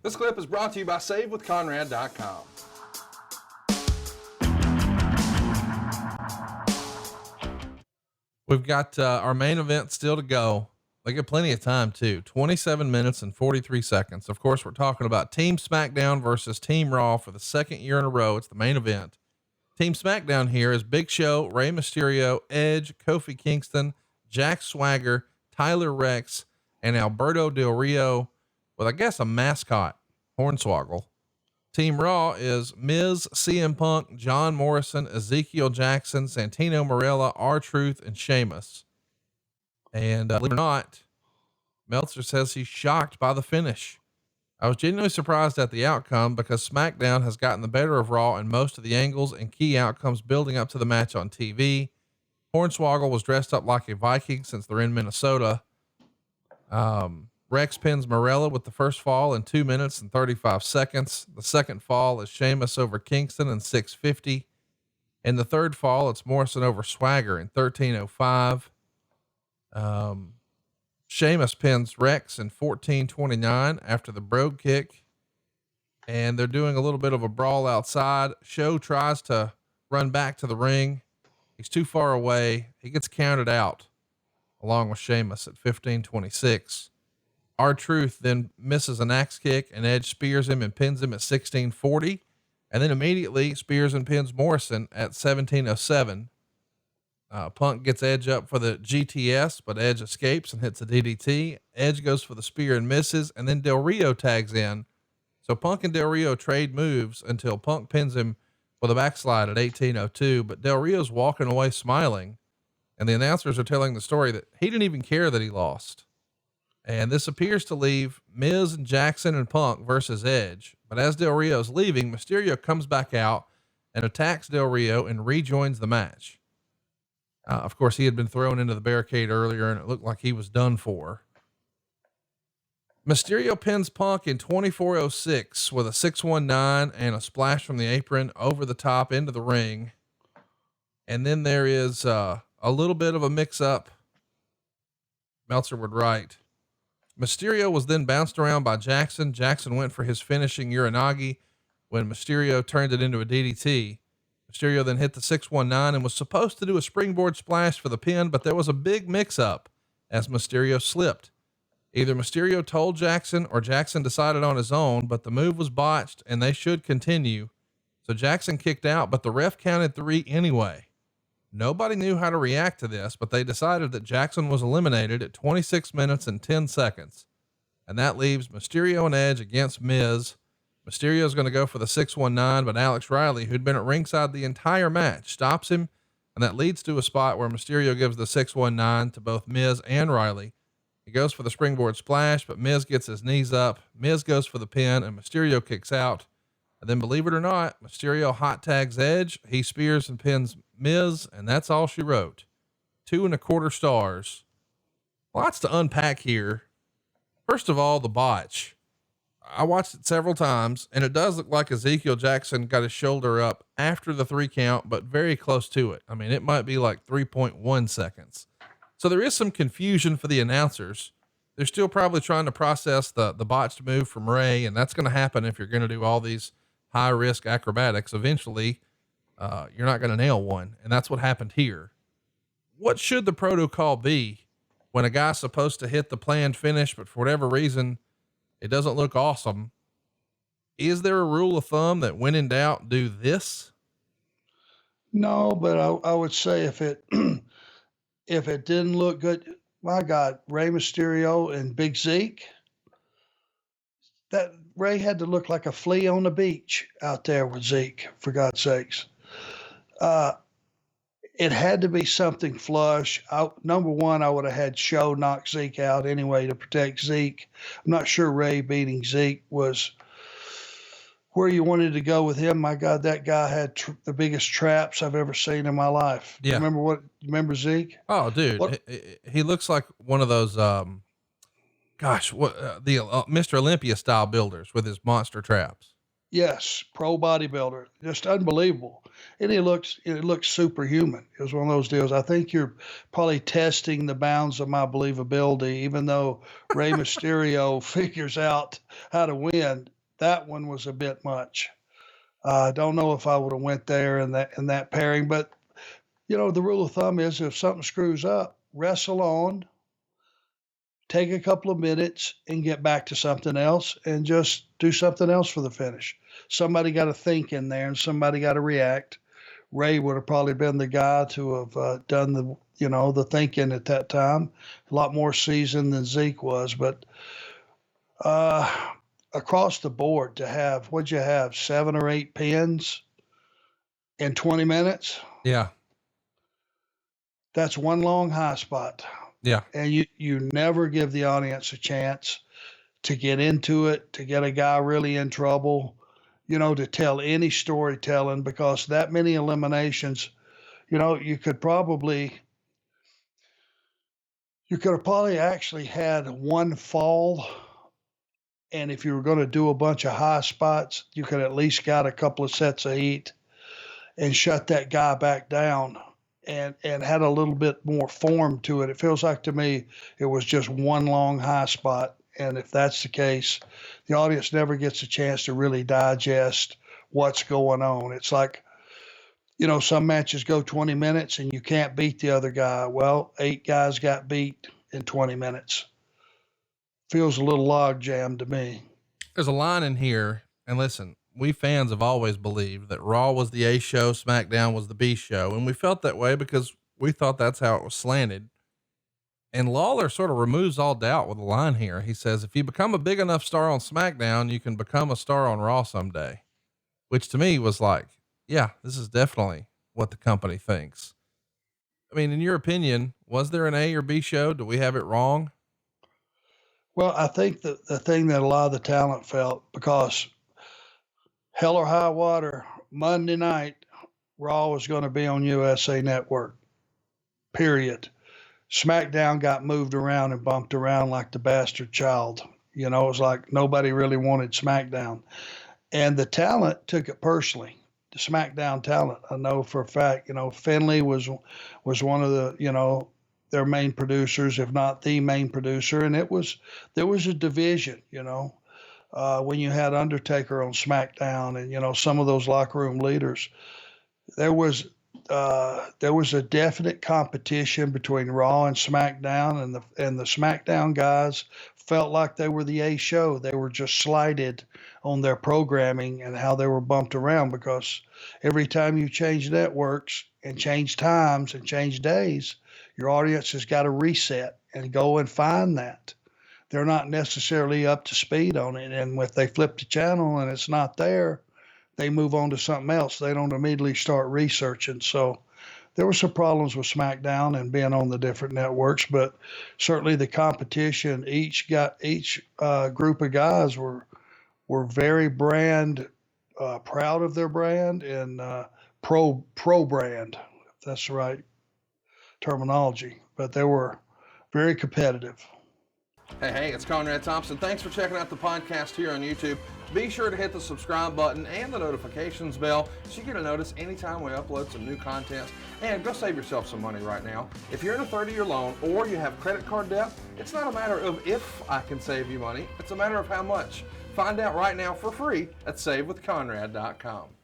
This clip is brought to you by SaveWithConrad.com. We've got our main event still to go. They get plenty of time too. 27 minutes and 43 seconds. Of course, we're talking about Team SmackDown versus Team Raw for the second year in a row. It's the main event. Team SmackDown here is Big Show, Rey Mysterio, Edge, Kofi Kingston, Jack Swagger, Tyler Rex, and Alberto Del Rio with, I guess, a mascot, Hornswoggle. Team Raw is Miz, CM Punk, John Morrison, Ezekiel Jackson, Santino Marella, R-Truth, and Sheamus. And believe it or not, Meltzer says he's shocked by the finish. I was genuinely surprised at the outcome because SmackDown has gotten the better of Raw in most of the angles and key outcomes building up to the match on TV. Hornswoggle was dressed up like a Viking since they're in Minnesota. Rex pins Marella with the first fall in 2 minutes and 35 seconds. The second fall is Sheamus over Kingston in 6:50. In the third fall, it's Morrison over Swagger in 13:05. Sheamus pins Rex in 14:29 after the brogue kick, and they're doing a little bit of a brawl outside. Show tries to run back to the ring. He's too far away. He gets counted out along with Sheamus at 15:26. R-Truth then misses an axe kick, and Edge spears him and pins him at 16:40, and then immediately spears and pins Morrison at 17:07. Punk gets Edge up for the GTS, but Edge escapes and hits a DDT. Edge goes for the spear and misses, and then Del Rio tags in. So Punk and Del Rio trade moves until Punk pins him with a backslide at 18:02, but Del Rio's walking away smiling, and the announcers are telling the story that he didn't even care that he lost. And this appears to leave Miz and Jackson and Punk versus Edge. But as Del Rio's leaving, Mysterio comes back out and attacks Del Rio and rejoins the match. Of course, he had been thrown into the barricade earlier and it looked like he was done for. Mysterio pins Punk in 24:06 with a 619 and a splash from the apron over the top into the ring. And then there is a little bit of a mix up. Meltzer would write, Mysterio was then bounced around by Jackson. Jackson went for his finishing Uranagi when Mysterio turned it into a DDT. Mysterio then hit the 619 and was supposed to do a springboard splash for the pin, but there was a big mix up as Mysterio slipped. Either Mysterio told Jackson or Jackson decided on his own, but the move was botched and they should continue. So Jackson kicked out, but the ref counted 3 anyway. Nobody knew how to react to this, but they decided that Jackson was eliminated at 26 minutes and 10 seconds. And that leaves Mysterio and Edge against Miz. Mysterio's going to go for the 619, but Alex Riley, who'd been at ringside the entire match, stops him. And that leads to a spot where Mysterio gives the 619 to both Miz and Riley. He goes for the springboard splash, but Miz gets his knees up. Miz goes for the pin and Mysterio kicks out. And then, believe it or not, Mysterio hot tags Edge. He spears and pins Miz, and that's all she wrote. 2.25 stars. Lots to unpack here. First of all, the botch. I watched it several times, and it does look like Ezekiel Jackson got his shoulder up after the 3 count, but very close to it. I mean, it might be like 3.1 seconds. So there is some confusion for the announcers. They're still probably trying to process the botched move from Rey, and that's going to happen if you're going to do all these high risk acrobatics. Eventually, you're not going to nail one. And that's what happened here. What should the protocol be when a guy's supposed to hit the planned finish, but for whatever reason, it doesn't look awesome? Is there a rule of thumb that when in doubt, do this? No, but I would say if it, if it didn't look good, my God, Rey Mysterio and Big Zeke, that Rey had to look like a flea on the beach out there with Zeke, for God's sakes. It had to be something flush. Number one, I would have had Show knock Zeke out anyway to protect Zeke. I'm not sure Rey beating Zeke was where you wanted to go with him. My God, that guy had the biggest traps I've ever seen in my life. Yeah. Remember Zeke? Oh, dude, he looks like one of those, Mr. Olympia style builders with his monster traps. Yes, pro bodybuilder, just unbelievable. And it looks superhuman. It was one of those deals. I think you're probably testing the bounds of my believability, even though Rey Mysterio figures out how to win. That one was a bit much. I don't know if I would have went there in that pairing, but the rule of thumb is if something screws up, wrestle on, take a couple of minutes and get back to something else and just do something else for the finish. Somebody got to think in there and somebody got to react. Ray would have probably been the guy to have done the thinking at that time. A lot more seasoned than Zeke was, but across the board to have, what'd you have, 7 or 8 pins in 20 minutes? Yeah. That's one long high spot. Yeah. And you never give the audience a chance to get into it, to get a guy really in trouble, to tell any storytelling, because that many eliminations, you could have probably actually had one fall. And if you were going to do a bunch of high spots, you could at least got a couple of sets of heat and shut that guy back down and had a little bit more form to it. It feels like to me it was just one long high spot. And if that's the case, the audience never gets a chance to really digest what's going on. It's like, some matches go 20 minutes and you can't beat the other guy. Well, 8 guys got beat in 20 minutes. Feels a little log jammed to me. There's a line in here, and listen, we fans have always believed that Raw was the A show, SmackDown was the B show. And we felt that way because we thought that's how it was slanted. And Lawler sort of removes all doubt with a line here. He says, if you become a big enough star on SmackDown, you can become a star on Raw someday, which to me was like, yeah, this is definitely what the company thinks. I mean, in your opinion, was there an A or B show? Do we have it wrong? Well, I think that the thing that a lot of the talent felt, because hell or high water, Monday night, Raw was going to be on USA Network, period. SmackDown got moved around and bumped around like the bastard child. It was like nobody really wanted SmackDown. And the talent took it personally. The SmackDown talent, I know for a fact, Finley was one of the, their main producers, if not the main producer. And there was a division, when you had Undertaker on SmackDown and, some of those locker room leaders, there was a definite competition between Raw and SmackDown, and the SmackDown guys felt like they were the A show. They were just slighted on their programming and how they were bumped around, because every time you change networks and change times and change days, your audience has got to reset and go and find that. They're not necessarily up to speed on it. And if they flip the channel and it's not there, they move on to something else. They don't immediately start researching. So there were some problems with SmackDown and being on the different networks, but certainly the competition, each group of guys were very brand proud of their brand and pro brand, if that's the right terminology. But they were very competitive. Hey, it's Conrad Thompson. Thanks for checking out the podcast here on YouTube. Be sure to hit the subscribe button and the notifications bell so you get a notice anytime we upload some new content. And go save yourself some money right now. If you're in a 30-year loan or you have credit card debt, it's not a matter of if I can save you money. It's a matter of how much. Find out right now for free at SaveWithConrad.com.